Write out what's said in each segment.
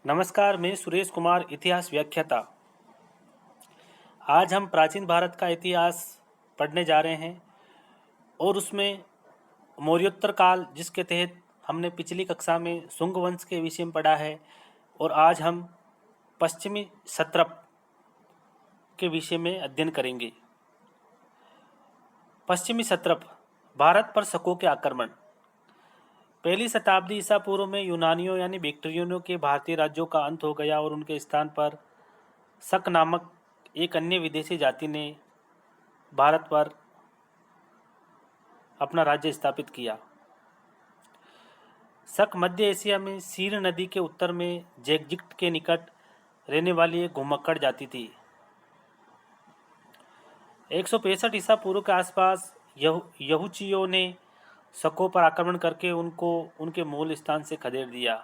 नमस्कार, मैं सुरेश कुमार, इतिहास व्याख्याता। आज हम प्राचीन भारत का इतिहास पढ़ने जा रहे हैं और उसमें मौर्योत्तर काल, जिसके तहत हमने पिछली कक्षा में शुंग वंश के विषय में पढ़ा है, और आज हम पश्चिमी सत्रप के विषय में अध्ययन करेंगे। पश्चिमी सत्रप, भारत पर शकों के आक्रमण। पहली शताब्दी ईसा पूर्व में यूनानियों यानी बैक्ट्रियनों के भारतीय राज्यों का अंत हो गया और उनके स्थान पर शक नामक एक अन्य विदेशी जाति ने भारत पर अपना राज्य स्थापित किया। शक मध्य एशिया में सीर नदी के उत्तर में जैक्जिक्ट के निकट रहने वाली एक घुमक्कड़ जाति थी। 165 ईसा पूर्व के आसपास यहूचियों ने शकों पर आक्रमण करके उनको उनके मूल स्थान से खदेड़ दिया।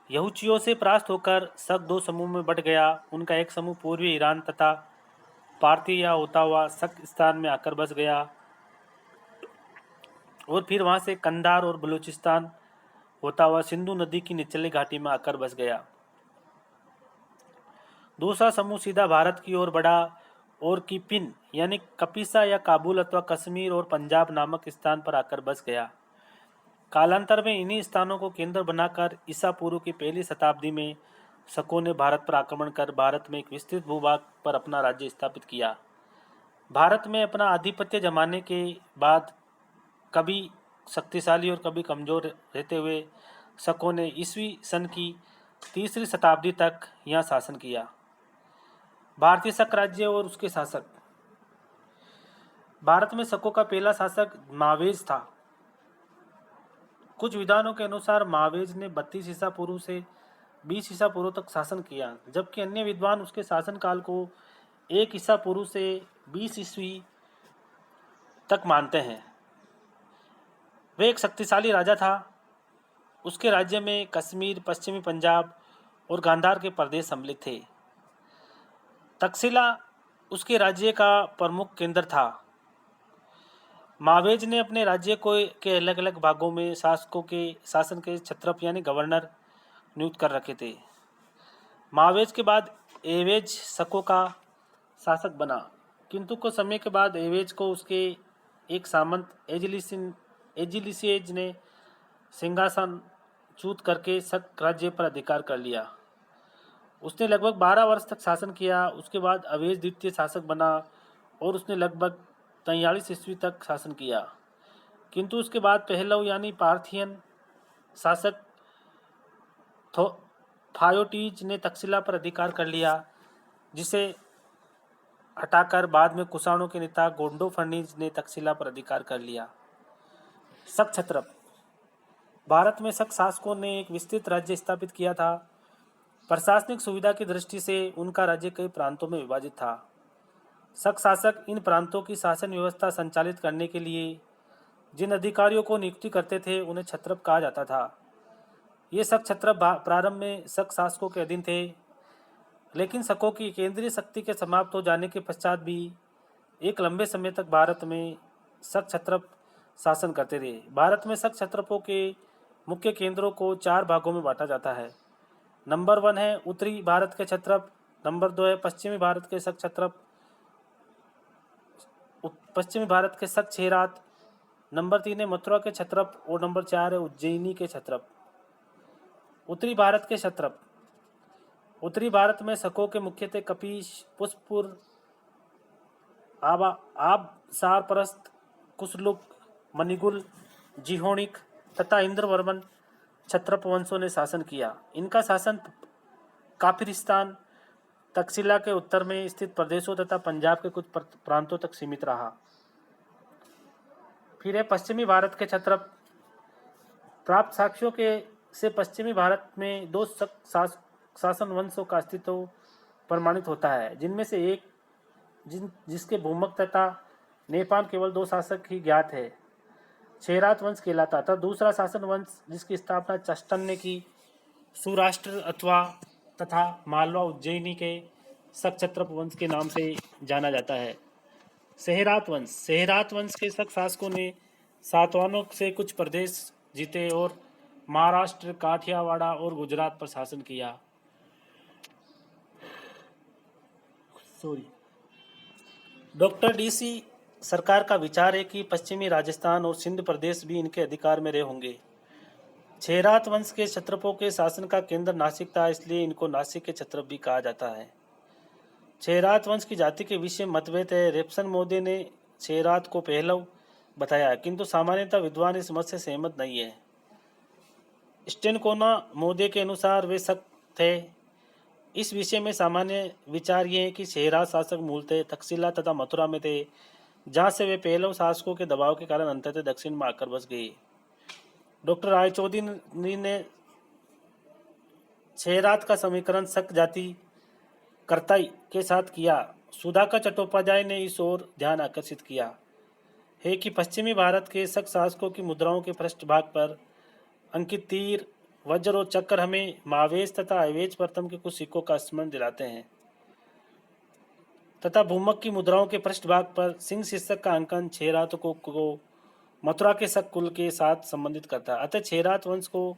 यहूचियों से परास्त होकर शक दो समूह में बंट गया। उनका एक समूह पूर्वी ईरान तथा पार्थिया होता हुआ शक स्थान में आकर बस गया और फिर वहां से कंधार और बलूचिस्तान होता हुआ सिंधु नदी की निचली घाटी में आकर बस गया। दूसरा समूह सीधा भारत की ओर बढ़ा और किपिन यानी कपिसा या काबुल अथवा कश्मीर और पंजाब नामक स्थान पर आकर बस गया। कालांतर में इन्हीं स्थानों को केंद्र बनाकर ईसा पूर्व की पहली शताब्दी में शकों ने भारत पर आक्रमण कर भारत में एक विस्तृत भूभाग पर अपना राज्य स्थापित किया। भारत में अपना आधिपत्य जमाने के बाद कभी शक्तिशाली और कभी कमजोर रहते हुए शकों ने ईस्वी सन की तीसरी शताब्दी तक यहाँ शासन किया। भारतीय शक राज्य और उसके शासक। भारत में शकों का पहला शासक मावेज था। कुछ विद्वानों के अनुसार मावेज ने 32 ईसा पूर्व से 20 ईसा पूर्व तक शासन किया, जबकि अन्य विद्वान उसके शासनकाल को 1 ईसा पूर्व से 20 ईस्वी तक मानते हैं। वह एक शक्तिशाली राजा था। उसके राज्य में कश्मीर, पश्चिमी पंजाब और गांधार के प्रदेश सम्मिलित थे। तक्षशिला उसके राज्य का प्रमुख केंद्र था। मावेज ने अपने राज्य के अलग अलग भागों में शासकों के शासन के छत्रप यानी गवर्नर नियुक्त कर रखे थे। मावेज के बाद एवेज शकों का शासक बना, किंतु कुछ समय के बाद एवेज को उसके एक सामंत एजिलिसेज ने सिंहासन च्युत करके शक राज्य पर अधिकार कर लिया। उसने लगभग 12 वर्ष तक शासन किया। उसके बाद अवेज द्वितीय शासक बना और उसने लगभग 43 ईस्वी तक शासन किया, किंतु उसके बाद पहलव यानी पार्थियन शासक थायोटीज ने तक्षशिला पर अधिकार कर लिया, जिसे हटाकर बाद में कुषाणों के नेता गोंडोफर्नीज ने तक्षशिला पर अधिकार कर लिया। शक क्षत्रप। भारत में शक शासकों ने एक विस्तृत राज्य स्थापित किया था। प्रशासनिक सुविधा की दृष्टि से उनका राज्य कई प्रांतों में विभाजित था। शक शासक इन प्रांतों की शासन व्यवस्था संचालित करने के लिए जिन अधिकारियों को नियुक्ति करते थे उन्हें क्षत्रप कहा जाता था। ये शक क्षत्रप प्रारंभ में शक शासकों के अधीन थे, लेकिन शकों की केंद्रीय शक्ति के समाप्त हो जाने के पश्चात भी एक लंबे समय तक भारत में शक क्षत्रप शासन करते रहे। भारत में शक क्षत्रपों के मुख्य केंद्रों को 4 भागों में बांटा जाता है। नंबर 1 है उत्तरी भारत के क्षत्रप, नंबर 2 है पश्चिमी भारत के शक क्षत्रप, पश्चिमी भारत के शक छेरात, नंबर 3 है मथुरा के क्षत्रप और नंबर 4 है उज्जैनी के क्षत्रप। उत्तरी भारत के क्षत्रप। उत्तरी भारत में शकों के मुख्यतः कपीश, पुष्पुर, आबशार परस्त, कुशलुक, मणिगुल, जिहोणिक तथा इंद्रवर्मन क्षत्रप वंशों ने शासन किया। इनका शासन काफिरिस्तान, तक्षशिला के उत्तर में स्थित प्रदेशों तथा पंजाब के कुछ प्रांतों तक सीमित रहा। फिर है पश्चिमी भारत के क्षत्रप। प्राप्त साक्ष्यों के से पश्चिमी भारत में 2 शासन वंशों का अस्तित्व प्रमाणित होता है, जिनमें से एक जिसके भूमक तथा नेपाल केवल 2 शासक ही ज्ञात है, छेरात वंश कहलाता था। दूसरा शासन वंश जिसकी स्थापना चष्टन ने की, सुराष्ट्र अथवा तथा मालवा उज्जैनी के शक क्षत्रप वंश के नाम से जाना जाता है। सेहरात वंश। सेहरात वंश के शक शासकों ने सातवाहनों से कुछ प्रदेश जीते और महाराष्ट्र, काठियावाड़ और गुजरात पर शासन किया। डॉक्टर डीसी सरकार का विचार है कि पश्चिमी राजस्थान और सिंध प्रदेश भी इनके अधिकार में रहे होंगे। छेरात वंश के क्षत्रपों के शासन का केंद्र नासिक था, इसलिए इनको नासिक के क्षत्रप भी कहा जाता है। छेरात वंश की जाति के विषय मतभेद है। रेपसन मोदे ने छेरात को पहलव बताया, किंतु सामान्यतः विद्वान इस मत से सहमत नहीं है। स्टेनकोना मोदे के अनुसार वे शक थे। इस विषय में सामान्य विचार ये है कि छेरात शासक मूलतः तक्षशिला तथा मथुरा में थे, जहाँ से वे पहलव शासकों के दबाव के कारण अंततः दक्षिण में आकर बस गए। डॉक्टर रायचौधरी ने छेरात का समीकरण शक जाति कर्ताई के साथ किया। सुधाकर चट्टोपाध्याय ने इस ओर ध्यान आकर्षित किया है कि पश्चिमी भारत के शक शासकों की मुद्राओं के पृष्ठभाग पर अंकित तीर, वज्र और चक्र हमें महावेश तथा अवेज प्रथम के कुछ सिक्कों का स्मरण दिलाते हैं तथा भूमक की मुद्राओं के पृष्ठभाग पर सिंह शीर्षक का अंकन छेरातों को मथुरा के शक कुल के साथ संबंधित करता है। अतः छेरात वंश को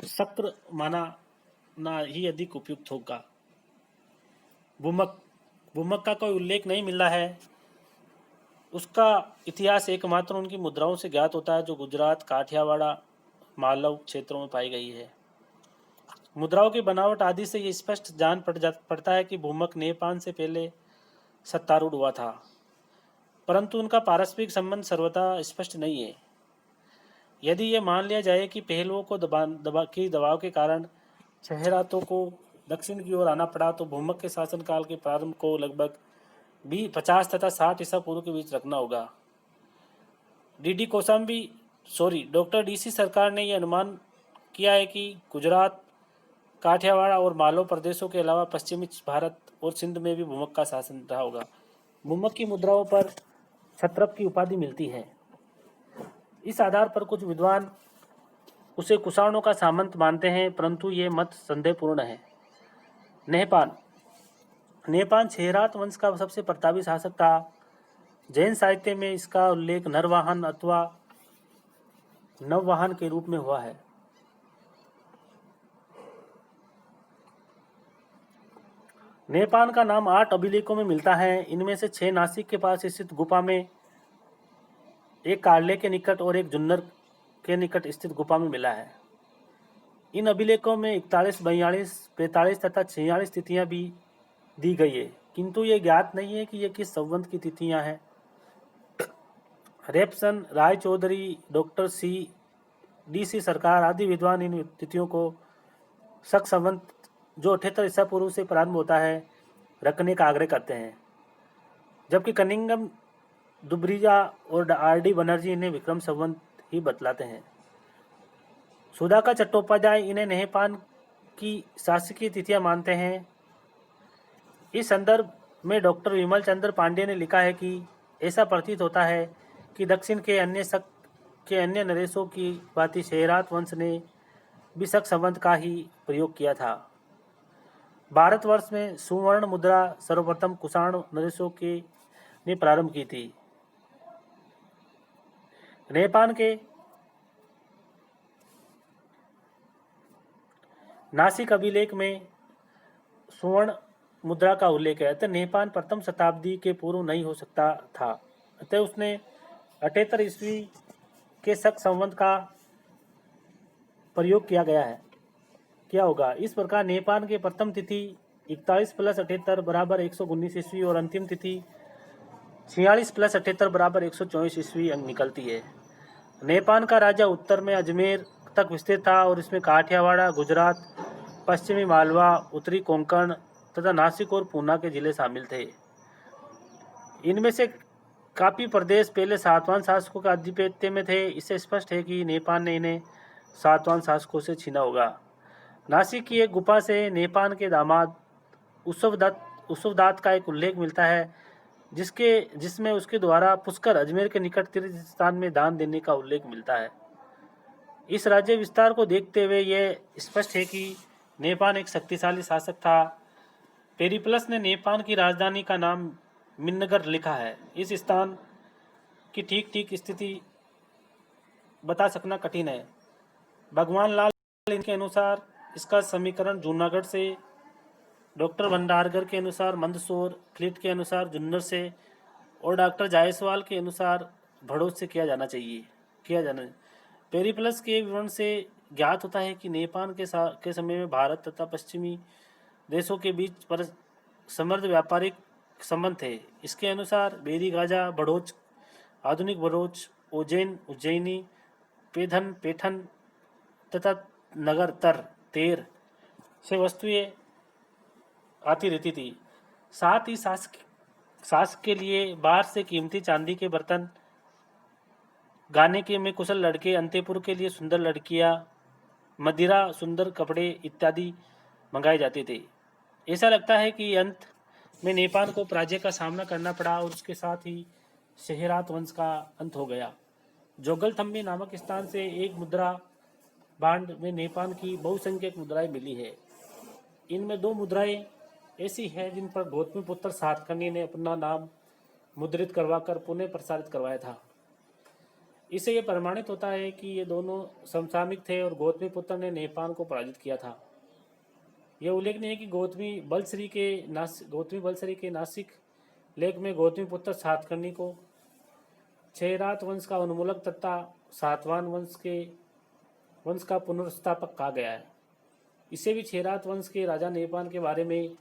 शक्र माना ही अधिक उपयुक्त होगा। भूमक का कोई उल्लेख नहीं मिला है। उसका इतिहास एकमात्र उनकी मुद्राओं से ज्ञात होता है, जो गुजरात, काठियावाड़, मालव क्षेत्रों में पाई गई है। मुद्राओं की बनावट आदि से ये स्पष्ट जान पड़ता है कि भूमक नेपाल से पहले सत्तारूढ़ हुआ था, परंतु उनका पारस्परिक संबंध सर्वथा स्पष्ट नहीं है। यदि ये मान लिया जाए कि पहलुओं को दबाव के कारण छेरातों को दक्षिण की ओर आना पड़ा, तो भूमक के शासनकाल के प्रारंभ को लगभग 50 तथा 60 ईसा पूर्व के बीच रखना होगा। डॉक्टर डीसी सरकार ने यह अनुमान किया है कि गुजरात, काठियावाड़ और मालवा प्रदेशों के अलावा पश्चिमी भारत और सिंध में भी भूमक का शासन रहा होगा। भूमक की मुद्राओं पर क्षत्रप की उपाधि मिलती है। इस आधार पर कुछ विद्वान उसे कुषाणों का सामंत मानते हैं, परंतु ये मत संदेहपूर्ण है। नेपाल छेरात वंश का सबसे प्रतापी शासक था। जैन साहित्य में इसका उल्लेख नरवाहन अथवा नववाहन के रूप में हुआ है। नेपाल का नाम 8 अभिलेखों में मिलता है। इनमें से 6 नासिक के पास स्थित गुफा में, एक कार्ले के निकट और एक जुन्नर के निकट स्थित गुफा में मिला है। इन अभिलेखों में 41, 42, 45 तथा 46 तिथियां भी दी गई है, किंतु ये ज्ञात नहीं है कि ये किस संवत की तिथियां हैं। रेपसन, रायचौधरी, डॉक्टर डीसी सरकार आदि विद्वान इन तिथियों को शक संवत, जो 78 ईसा पूर्व से प्रारंभ होता है, रखने का आग्रह करते हैं, जबकि कनिंगम, दुब्रिजा और आर.डी. बनर्जी इन्हें विक्रम संवत ही बतलाते हैं। सुधाकर चट्टोपाध्याय इन्हें नेपाल की शासकीय तिथियां मानते हैं। इस संदर्भ में डॉक्टर विमल चंद्र पांडे ने लिखा है कि ऐसा प्रतीत होता है कि दक्षिण के अन्य नरेशों की भांति छेरात वंश ने भी शक संवत का ही प्रयोग किया था। भारतवर्ष में सुवर्ण मुद्रा सर्वप्रथम कुषाण नरेशों के ने प्रारंभ की थी। नेपाल के नासिक अभिलेख में सुवर्ण मुद्रा का उल्लेख है, अतः नेपाल प्रथम शताब्दी के पूर्व नहीं हो सकता था। अतः उसने 78 ईस्वी के शक संवत का प्रयोग किया होगा। इस प्रकार नेपाल के प्रथम तिथि 41 + 78 = 119 ईस्वी और अंतिम तिथि 46 + 78 = 124 ईस्वी निकलती है। नेपाल का राज्य उत्तर में अजमेर तक विस्तृत था और इसमें काठियावाड़, गुजरात, पश्चिमी मालवा, उत्तरी कोंकण तथा नासिक और पूना के जिले शामिल थे। इनमें से काफी प्रदेश पहले सातवाहन शासकों के आधिपत्य में थे। इससे स्पष्ट है कि नेपाल ने इन्हें सातवाहन शासकों से छीना होगा। नासिक की एक गुफा से नेपाल के दामाद उसवदात का एक उल्लेख मिलता है, जिसमें उसके द्वारा पुष्कर, अजमेर के निकट तीर्थ स्थान में दान देने का उल्लेख मिलता है। इस राज्य विस्तार को देखते हुए यह स्पष्ट है कि नेपाल एक शक्तिशाली शासक था। पेरिप्लस ने नेपाल की राजधानी का नाम मिन्नगर लिखा है। इस स्थान की ठीक स्थिति बता सकना कठिन है। भगवान लाल इनके अनुसार इसका समीकरण जूनागढ़ से, डॉक्टर भंडारकर के अनुसार मंदसौर, क्लिट के अनुसार जुन्नर से और डॉक्टर जायसवाल के अनुसार भड़ोच से किया जाना। पेरिप्लस के विवरण से ज्ञात होता है कि नेपाल के समय में भारत तथा पश्चिमी देशों के बीच पर समृद्ध व्यापारिक संबंध थे। इसके अनुसार बेरी गाजा, भड़ोच, आधुनिक भड़ोच, उज्जैनी, पैठन तथा नगर तेर से वस्तुएं आती रहती थी। साथ ही सास के लिए बाहर से कीमती चांदी के बर्तन, गाने के में कुशल लड़के, अंतेपुर के लिए सुंदर लड़कियां, मदिरा, सुंदर कपड़े इत्यादि मंगाए जाते थे। ऐसा लगता है कि अंत में नेपाल को पराजय का सामना करना पड़ा और उसके साथ ही शहरात वंश का अंत हो गया। जोगलथम्बी नामक स्थान से एक मुद्रा भांड में नेपाल की बहुसंख्यक मुद्राएं मिली है। इनमें 2 मुद्राएं ऐसी हैं जिन पर गौतमीपुत्र सातकर्णी ने अपना नाम मुद्रित करवाकर पुनः प्रसारित करवाया था। इससे यह प्रमाणित होता है कि ये दोनों समसामयिक थे और गौतमीपुत्र ने नेपाल को पराजित किया था। यह उल्लेखनीय है कि गौतमी बलसरी के नासिक लेख में गौतमीपुत्र सातकर्णी को क्षयरात वंश का उन्मूलक तथा सातवाहन वंश का पुनर्स्थापक कहा गया है। इसे भी क्षयरात वंश के राजा नेपाल के बारे में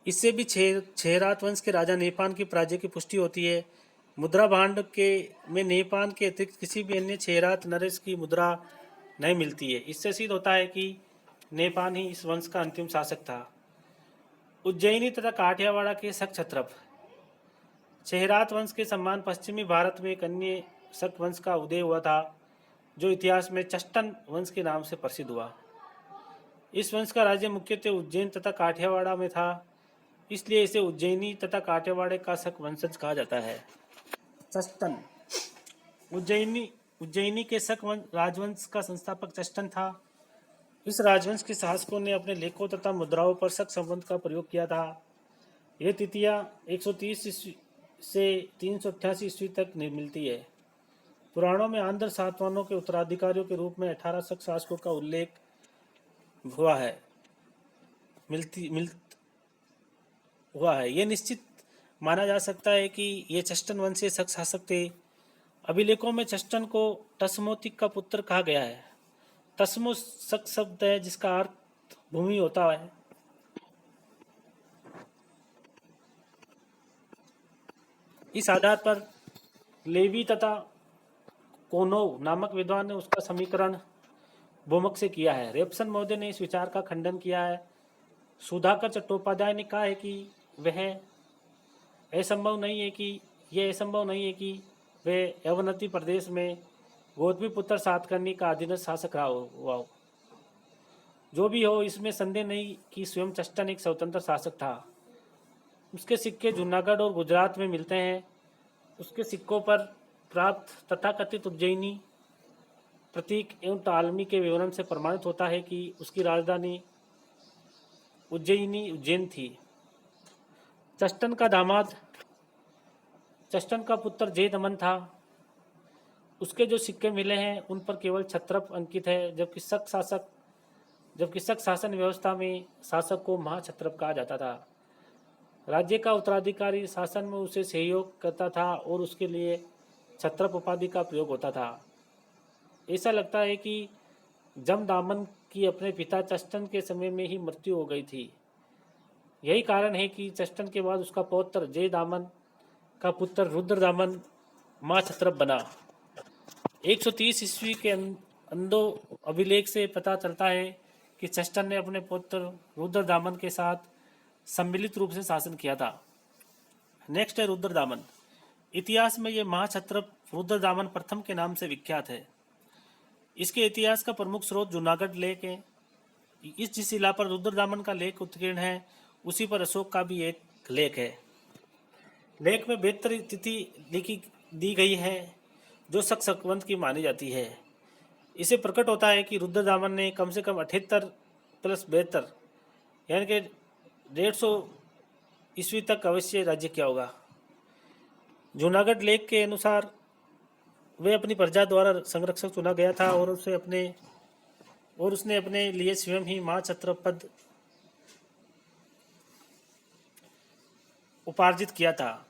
क्षयरात वंश के राजा नेपाल की पराजय की पुष्टि होती है। मुद्रा भांड में नेपाल के अतिरिक्त किसी भी अन्य क्षयरात नरेश की मुद्रा नहीं मिलती है। इससे सिद्ध होता है कि नेपाल ही इस वंश का अंतिम शासक था। उज्जैनी तथा काठियावाड़ के शक क्षत्रप। क्षयरात वंश के सम्मान पश्चिमी भारत में एक अन्य शक वंश का उदय हुआ था जो इतिहास में चष्टन वंश के नाम से प्रसिद्ध हुआ। इस वंश का राज्य मुख्यतः उज्जैन तथा काठियावाड़ में था, इसलिए इसे उज्जैनी तथा काठियावाड़ का शक वंशज कहा जाता है। चष्टन उज्जैनी के शक राजवंश का संस्थापक चष्टन था। इस राजवंश के शासकों ने अपने लेखों तथा मुद्राओं पर शक संबंध का प्रयोग किया था। यह तिथियां 130 ईस्वी से 388 ईस्वी तक मिलती है। पुराणों में आंध्र सातवाहनों के उत्तराधिकारियों के रूप में 18 शक शासकों का उल्लेख हुआ है। यह निश्चित माना जा सकता है कि ये चष्टन वंशीय शक शासक थे। अभिलेखों में चष्टन को टसमोतिक का पुत्र कहा गया है। तस्मो शक शब्द है जिसका अर्थ भूमि होता है। इस आधार पर लेवी तथा कोनोव नामक विद्वान ने उसका समीकरण भूमक से किया है। रेपसन महोदय ने इस विचार का खंडन किया है। सुधाकर चट्टोपाध्याय ने कहा है कि यह असंभव नहीं है कि वह अवनति प्रदेश में गौतमीपुत्र सातकर्णी का अधीनस्थ शासक रहा हुआ हो। जो भी हो, इसमें संदेह नहीं कि स्वयं चष्टन एक स्वतंत्र शासक था। उसके सिक्के जूनागढ़ और गुजरात में मिलते हैं। उसके सिक्कों पर प्राप्त तथाकथित उज्जैनी प्रतीक एवं टालमी के विवरण से प्रमाणित होता है कि उसकी राजधानी उज्जैन थी। चष्टन का पुत्र जयदमन था। उसके जो सिक्के मिले हैं उन पर केवल क्षत्रप अंकित है, जबकि शक शासन व्यवस्था में शासक को महाक्षत्रप कहा जाता था। राज्य का उत्तराधिकारी शासन में उसे सहयोग करता था और उसके लिए क्षत्रप उपाधि का प्रयोग होता था। ऐसा लगता है कि जमदामन की अपने पिता चष्टन के समय में ही मृत्यु हो गई थी। यही कारण है कि चष्टन के बाद उसका पौत्र जयदामन का पुत्र रुद्रदामन महाक्षत्रप बना। 130 ईस्वी के अंदो अभिलेख से पता चलता है कि चष्टन ने अपने पुत्र रुद्रदामन के साथ सम्मिलित रूप से शासन किया था। नेक्स्ट है रुद्रदामन। इतिहास में यह महाक्षत्रप रुद्रदामन प्रथम के नाम से विख्यात है। इसके इतिहास का प्रमुख स्रोत जूनागढ़ लेख है। जिस शिला पर रुद्रदामन का लेख उत्कीर्ण है उसी पर अशोक का भी एक लेख है। लेख में बेहतर तिथि दी गई है जो शक संवत की मानी जाती है। इससे प्रकट होता है कि रुद्रदामन ने कम से कम 78 प्लस 72 यानी कि 150 ईस्वी तक अवश्य राज्य किया होगा। जूनागढ़ लेख के अनुसार वे अपनी प्रजा द्वारा संरक्षक चुना गया था और उसने अपने लिए स्वयं ही माँ छत्र पद उपार्जित किया था।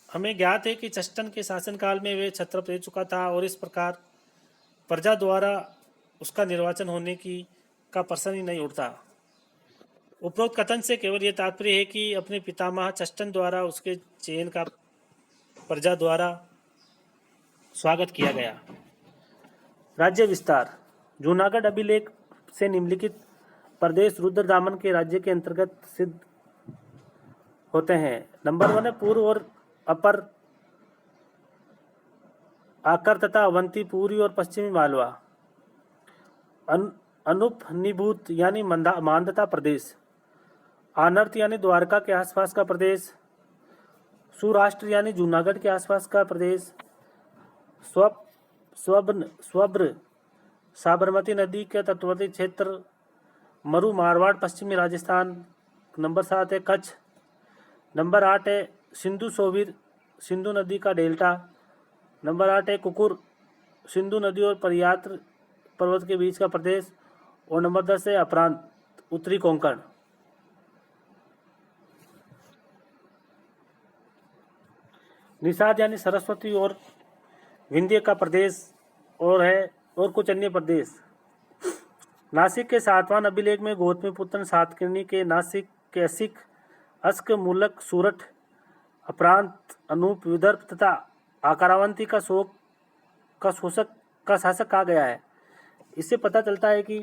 हमें ज्ञात है कि चष्टन के शासनकाल में वे छत्र ले चुका था और इस प्रकार प्रजा द्वारा उसका निर्वाचन होने का प्रश्न ही नहीं उठता। उपरोक्त कथन से केवल यह तात्पर्य है कि अपने पितामह चष्टन द्वारा उसके चयन का प्रजा द्वारा स्वागत किया गया। राज्य विस्तार। जूनागढ़ अभिलेख से निम्नलिखित प्रदेश रुद्रदामन के राज्य के अंतर्गत सिद्ध होते हैं। नंबर 1 है पूर्व और अपर आकर तथा अवंती पूर्वी और पश्चिमी मालवा। अनुपनिभूत यानी मांदता प्रदेश। आनर्त यानी द्वारका के आसपास का प्रदेश। सुराष्ट्र यानी जूनागढ़ के आसपास का प्रदेश। स्वब्र साबरमती नदी के तटवर्ती क्षेत्र। मरु मारवाड़ पश्चिमी राजस्थान। नंबर 7 है कच्छ। नंबर 8 है सिंधु सोवीर सिंधु नदी का डेल्टा। नंबर 8 है कुकुर सिंधु नदी और परियात्र पर्वत के बीच का प्रदेश। और नंबर 10 है अपरांत उत्तरी कोंकण। निषाद यानी सरस्वती और विंध्य का प्रदेश और कुछ अन्य प्रदेश। नासिक के सातवां अभिलेख में गौतमीपुत्र सातकर्णी के नासिक के असिक अस्क मूलक सूरठ अपरांत अनूप विदर्भ तथा आकारावंती का शासक कहा गया है। इससे पता चलता है कि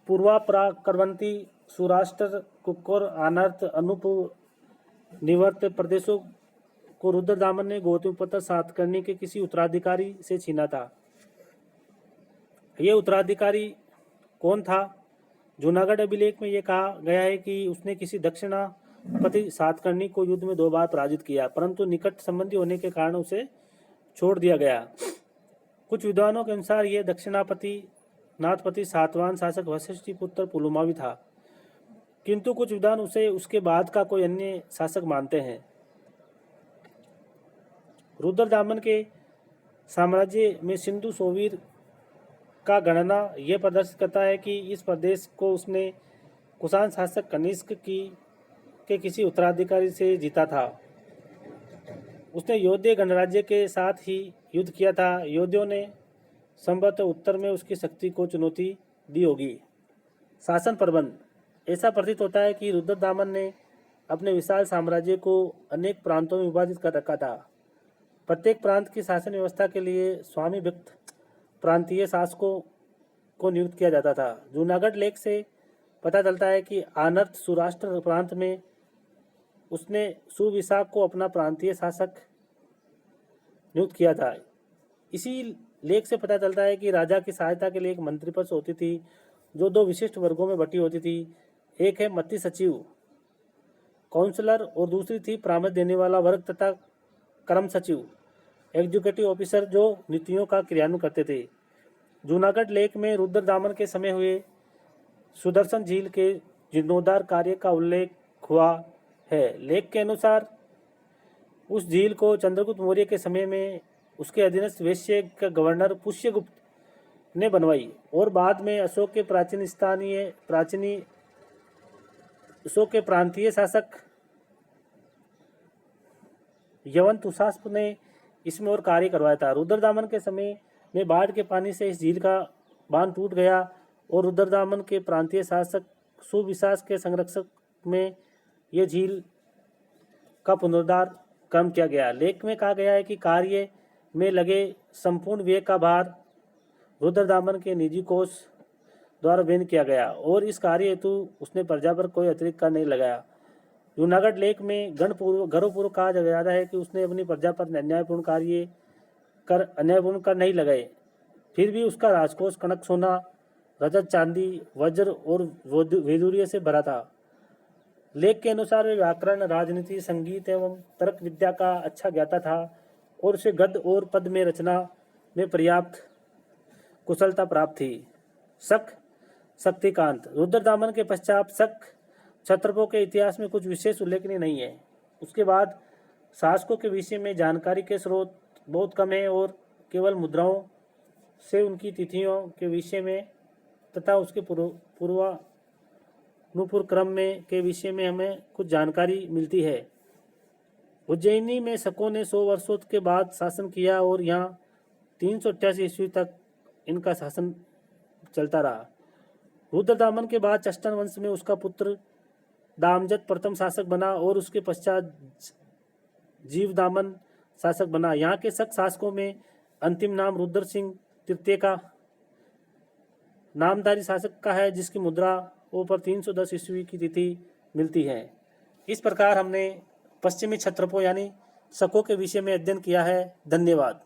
पूर्वा पराकरवंती सुराष्ट्र कुक्कुर आनर्त अनूप निवर्त प्रदेशों को रुद्रदामन ने गौतमीपुत्र सातकर्णी के किसी उत्तराधिकारी से छीना था। यह उत्तराधिकारी कौन था? जूनागढ़ अभिलेख में यह कहा गया है कि उसने किसी दक्षिणापति सातकर्णी को युद्ध में 2 बार पराजित किया, परंतु निकट संबंधी होने के कारण उसे छोड़ दिया गया। कुछ विद्वानों के अनुसार यह दक्षिणापति नाथपति सातवान शासक वशिष्ठ पुत्र पुलुमावी था, किंतु कुछ विद्वान उसे उसके बाद का कोई अन्य शासक मानते हैं। रुद्रदामन के साम्राज्य में सिंधु सोवीर का गणना यह प्रदर्शित करता है कि इस प्रदेश को उसने कुषाण शासक कनिष्क के किसी उत्तराधिकारी से जीता था। उसने योध्य गणराज्य के साथ ही युद्ध किया था। योद्धियों ने संभवतः उत्तर में उसकी शक्ति को चुनौती दी होगी। शासन प्रबंध। ऐसा प्रतीत होता है कि रुद्रदामन ने अपने विशाल साम्राज्य को अनेक प्रांतों में विभाजित कर रखा था। प्रत्येक प्रांत की शासन व्यवस्था के लिए स्वामी भक्त प्रांतीय शासकों को नियुक्त किया जाता था। जूनागढ़ लेख से पता चलता है कि आनर्त सुराष्ट्र प्रांत में उसने सुविशाख को अपना प्रांतीय शासक नियुक्त किया था। इसी लेख से पता चलता है कि राजा की सहायता के लिए एक मंत्रिपद होती थी जो 2 विशिष्ट वर्गों में बटी होती थी। एक है मती सचिव काउंसलर और दूसरी थी परामर्श देने वाला वर्ग तथा कर्म सचिव एग्जीक्यूटिव ऑफिसर जो नीतियों का क्रियान्वयन करते थे। जूनागढ़ लेख में रुद्रदामन के समय हुए सुदर्शन झील के जीर्णोद्धार कार्य का उल्लेख हुआ है। लेख के अनुसार उस झील को चंद्रगुप्त मौर्य के समय में उसके अधीनस्थ वैश्य का गवर्नर पुष्यगुप्त ने बनवाई और बाद में अशोक के प्रांतीय शासक यवंत उशास्प ने इसमें और कार्य करवाया था। रुद्रदामन के समय में बाढ़ के पानी से इस झील का बांध टूट गया और रुद्रदामन के प्रांतीय शासक सुविशाख के संरक्षक में यह झील का पुनरुद्धार कर्म किया गया। लेख में कहा गया है कि कार्य में लगे संपूर्ण व्यय का भार रुद्रदामन के निजी कोष द्वारा वहन किया गया और इस कार्य हेतु उसने प्रजा पर कोई अतिरिक्त कर नहीं लगाया। जूनागढ़ लेख में गर्वपूर्वक कहा जाता है कि उसने अपनी प्रजा पर अन्यायपूर्ण कर नहीं लगाए, फिर भी उसका राजकोष कनक सोना रजत चांदी वज्र और वैदूर्य से भरा था। लेख के अनुसार वे व्याकरण राजनीति संगीत एवं तर्क विद्या का अच्छा ज्ञाता था और उसे गद्य और पद में रचना में पर्याप्त कुशलता प्राप्त थी। शक शक्तिकांत। रुद्रदामन के पश्चात शक क्षत्रपों के इतिहास में कुछ विशेष उल्लेखनीय नहीं है। उसके बाद शासकों के विषय में जानकारी के स्रोत बहुत कम है और केवल मुद्राओं से उनकी तिथियों के विषय में तथा उसके पूर्वानुपूर क्रम में के विषय में हमें कुछ जानकारी मिलती है। उज्जैनी में शकों ने 100 वर्षों के बाद शासन किया और यहाँ 388 ईस्वी तक इनका शासन चलता रहा। रुद्रदामन के बाद चष्टन वंश में उसका पुत्र दामजत प्रथम शासक बना और उसके पश्चात जीवदामन शासक बना। यहाँ के शक शासकों में अंतिम नाम रुद्र सिंह तृतीय का नामधारी शासक का है, जिसकी मुद्राओं पर 310 ईस्वी की तिथि मिलती है। इस प्रकार हमने पश्चिमी क्षत्रपों यानी शकों के विषय में अध्ययन किया है। धन्यवाद।